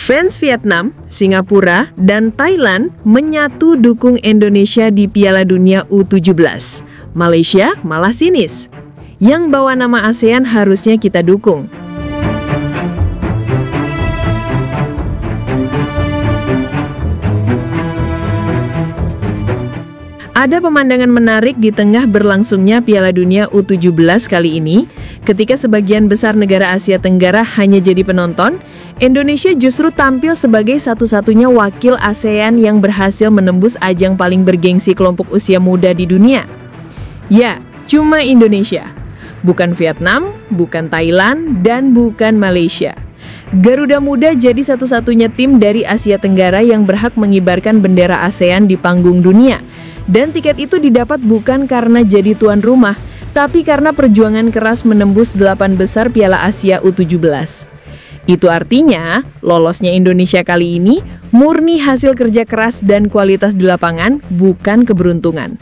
Fans Vietnam, Singapura, dan Thailand menyatu dukung Indonesia di Piala Dunia U17. Malaysia malah sinis. Yang bawa nama ASEAN harusnya kita dukung. Ada pemandangan menarik di tengah berlangsungnya Piala Dunia U17 kali ini, ketika sebagian besar negara Asia Tenggara hanya jadi penonton, Indonesia justru tampil sebagai satu-satunya wakil ASEAN yang berhasil menembus ajang paling bergengsi kelompok usia muda di dunia. Ya, cuma Indonesia. Bukan Vietnam, bukan Thailand, dan bukan Malaysia. Garuda Muda jadi satu-satunya tim dari Asia Tenggara yang berhak mengibarkan bendera ASEAN di panggung dunia. Dan tiket itu didapat bukan karena jadi tuan rumah, tapi karena perjuangan keras menembus 8 besar Piala Asia U17. Itu artinya, lolosnya Indonesia kali ini murni hasil kerja keras dan kualitas di lapangan, bukan keberuntungan.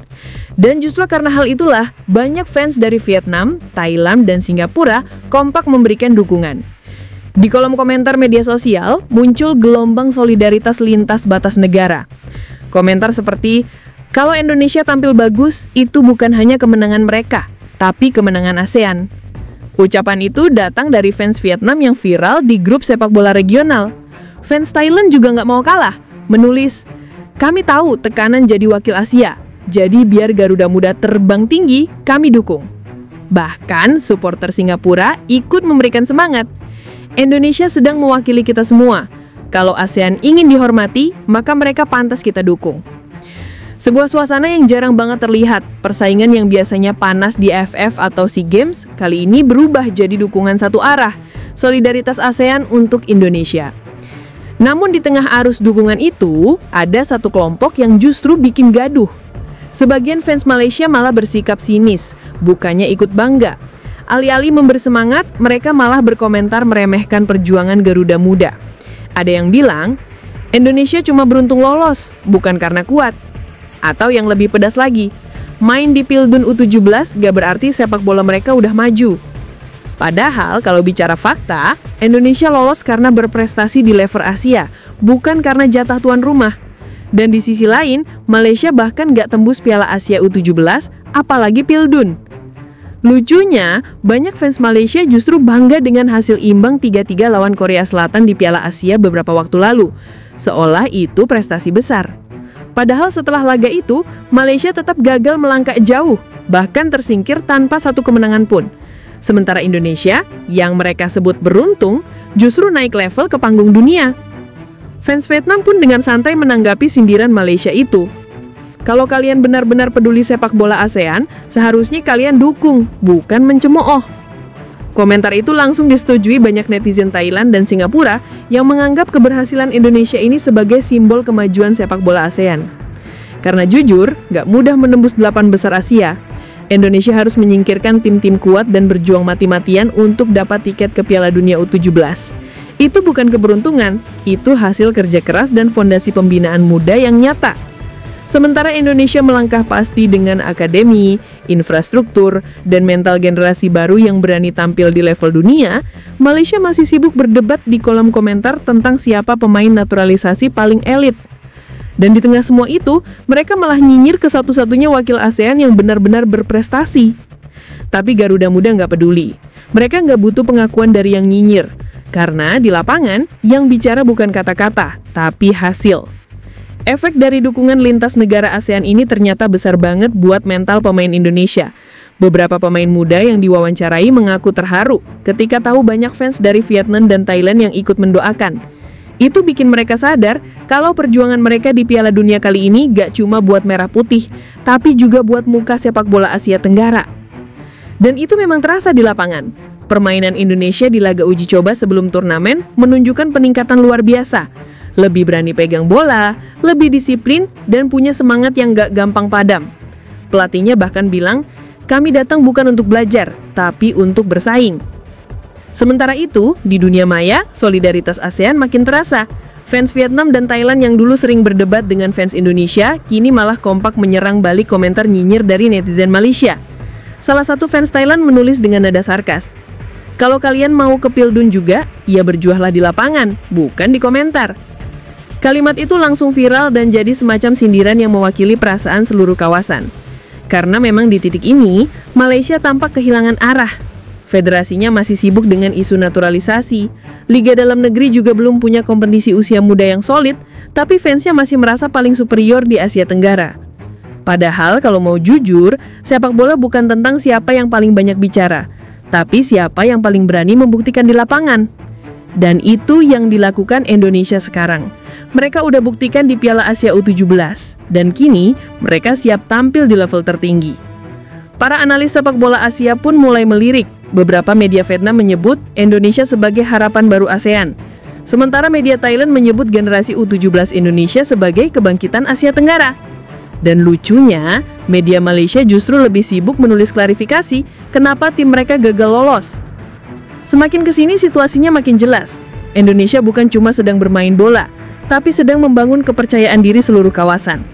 Dan justru karena hal itulah, banyak fans dari Vietnam, Thailand, dan Singapura kompak memberikan dukungan. Di kolom komentar media sosial, muncul gelombang solidaritas lintas batas negara. Komentar seperti, kalau Indonesia tampil bagus, itu bukan hanya kemenangan mereka, tapi kemenangan ASEAN. Ucapan itu datang dari fans Vietnam yang viral di grup sepak bola regional. Fans Thailand juga nggak mau kalah, menulis, kami tahu tekanan jadi wakil Asia, jadi biar Garuda Muda terbang tinggi, kami dukung. Bahkan, supporter Singapura ikut memberikan semangat. Indonesia sedang mewakili kita semua. Kalau ASEAN ingin dihormati, maka mereka pantas kita dukung. Sebuah suasana yang jarang banget terlihat, persaingan yang biasanya panas di AFF atau SEA Games, kali ini berubah jadi dukungan satu arah, solidaritas ASEAN untuk Indonesia. Namun di tengah arus dukungan itu, ada satu kelompok yang justru bikin gaduh. Sebagian fans Malaysia malah bersikap sinis, bukannya ikut bangga. Alih-alih memberi semangat, mereka malah berkomentar meremehkan perjuangan Garuda Muda. Ada yang bilang, Indonesia cuma beruntung lolos, bukan karena kuat. Atau yang lebih pedas lagi, main di Pildun U17 gak berarti sepak bola mereka udah maju. Padahal kalau bicara fakta, Indonesia lolos karena berprestasi di level Asia, bukan karena jatah tuan rumah. Dan di sisi lain, Malaysia bahkan gak tembus Piala Asia U17, apalagi Pildun. Lucunya, banyak fans Malaysia justru bangga dengan hasil imbang 3-3 lawan Korea Selatan di Piala Asia beberapa waktu lalu, seolah itu prestasi besar. Padahal setelah laga itu, Malaysia tetap gagal melangkah jauh, bahkan tersingkir tanpa satu kemenangan pun. Sementara Indonesia, yang mereka sebut beruntung, justru naik level ke panggung dunia. Fans Vietnam pun dengan santai menanggapi sindiran Malaysia itu. Kalau kalian benar-benar peduli sepak bola ASEAN, seharusnya kalian dukung, bukan mencemooh. Komentar itu langsung disetujui banyak netizen Thailand dan Singapura yang menganggap keberhasilan Indonesia ini sebagai simbol kemajuan sepak bola ASEAN. Karena jujur, gak mudah menembus 8 besar Asia. Indonesia harus menyingkirkan tim-tim kuat dan berjuang mati-matian untuk dapat tiket ke Piala Dunia U17. Itu bukan keberuntungan, itu hasil kerja keras dan fondasi pembinaan muda yang nyata. Sementara Indonesia melangkah pasti dengan akademi, infrastruktur, dan mental generasi baru yang berani tampil di level dunia, Malaysia masih sibuk berdebat di kolom komentar tentang siapa pemain naturalisasi paling elit. Dan di tengah semua itu, mereka malah nyinyir ke satu-satunya wakil ASEAN yang benar-benar berprestasi. Tapi Garuda Muda nggak peduli. Mereka nggak butuh pengakuan dari yang nyinyir. Karena di lapangan, yang bicara bukan kata-kata, tapi hasil. Efek dari dukungan lintas negara ASEAN ini ternyata besar banget buat mental pemain Indonesia. Beberapa pemain muda yang diwawancarai mengaku terharu ketika tahu banyak fans dari Vietnam dan Thailand yang ikut mendoakan. Itu bikin mereka sadar kalau perjuangan mereka di Piala Dunia kali ini gak cuma buat merah putih, tapi juga buat muka sepak bola Asia Tenggara. Dan itu memang terasa di lapangan. Permainan Indonesia di laga uji coba sebelum turnamen menunjukkan peningkatan luar biasa. Lebih berani pegang bola, lebih disiplin, dan punya semangat yang gak gampang padam. Pelatihnya bahkan bilang, kami datang bukan untuk belajar, tapi untuk bersaing. Sementara itu, di dunia maya, solidaritas ASEAN makin terasa. Fans Vietnam dan Thailand yang dulu sering berdebat dengan fans Indonesia, kini malah kompak menyerang balik komentar nyinyir dari netizen Malaysia. Salah satu fans Thailand menulis dengan nada sarkas, Kalau kalian mau ke Pildun juga, ya berjuahlah di lapangan, bukan di komentar. Kalimat itu langsung viral dan jadi semacam sindiran yang mewakili perasaan seluruh kawasan. Karena memang di titik ini, Malaysia tampak kehilangan arah. Federasinya masih sibuk dengan isu naturalisasi. Liga dalam negeri juga belum punya kompetisi usia muda yang solid, tapi fansnya masih merasa paling superior di Asia Tenggara. Padahal kalau mau jujur, sepak bola bukan tentang siapa yang paling banyak bicara, tapi siapa yang paling berani membuktikan di lapangan. Dan itu yang dilakukan Indonesia sekarang. Mereka udah buktikan di Piala Asia U17, dan kini mereka siap tampil di level tertinggi. Para analis sepak bola Asia pun mulai melirik. Beberapa media Vietnam menyebut Indonesia sebagai harapan baru ASEAN. Sementara media Thailand menyebut generasi U17 Indonesia sebagai kebangkitan Asia Tenggara. Dan lucunya, media Malaysia justru lebih sibuk menulis klarifikasi kenapa tim mereka gagal lolos. Semakin kesini situasinya makin jelas. Indonesia bukan cuma sedang bermain bola, tapi sedang membangun kepercayaan diri seluruh kawasan.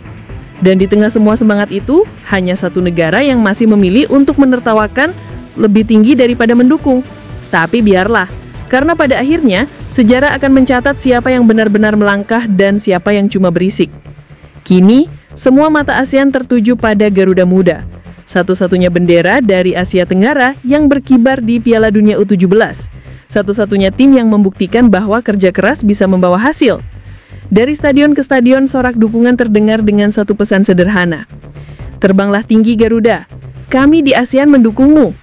Dan di tengah semua semangat itu, hanya satu negara yang masih memilih untuk menertawakan lebih tinggi daripada mendukung. Tapi biarlah, karena pada akhirnya, sejarah akan mencatat siapa yang benar-benar melangkah dan siapa yang cuma berisik. Kini, semua mata ASEAN tertuju pada Garuda Muda, satu-satunya bendera dari Asia Tenggara yang berkibar di Piala Dunia U17, satu-satunya tim yang membuktikan bahwa kerja keras bisa membawa hasil. Dari stadion ke stadion, sorak dukungan terdengar dengan satu pesan sederhana. Terbanglah tinggi Garuda, kami di ASEAN mendukungmu.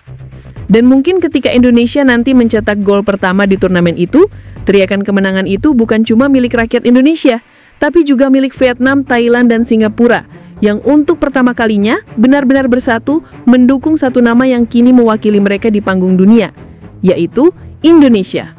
Dan mungkin ketika Indonesia nanti mencetak gol pertama di turnamen itu, teriakan kemenangan itu bukan cuma milik rakyat Indonesia, tapi juga milik Vietnam, Thailand, dan Singapura, yang untuk pertama kalinya benar-benar bersatu mendukung satu nama yang kini mewakili mereka di panggung dunia, yaitu Indonesia.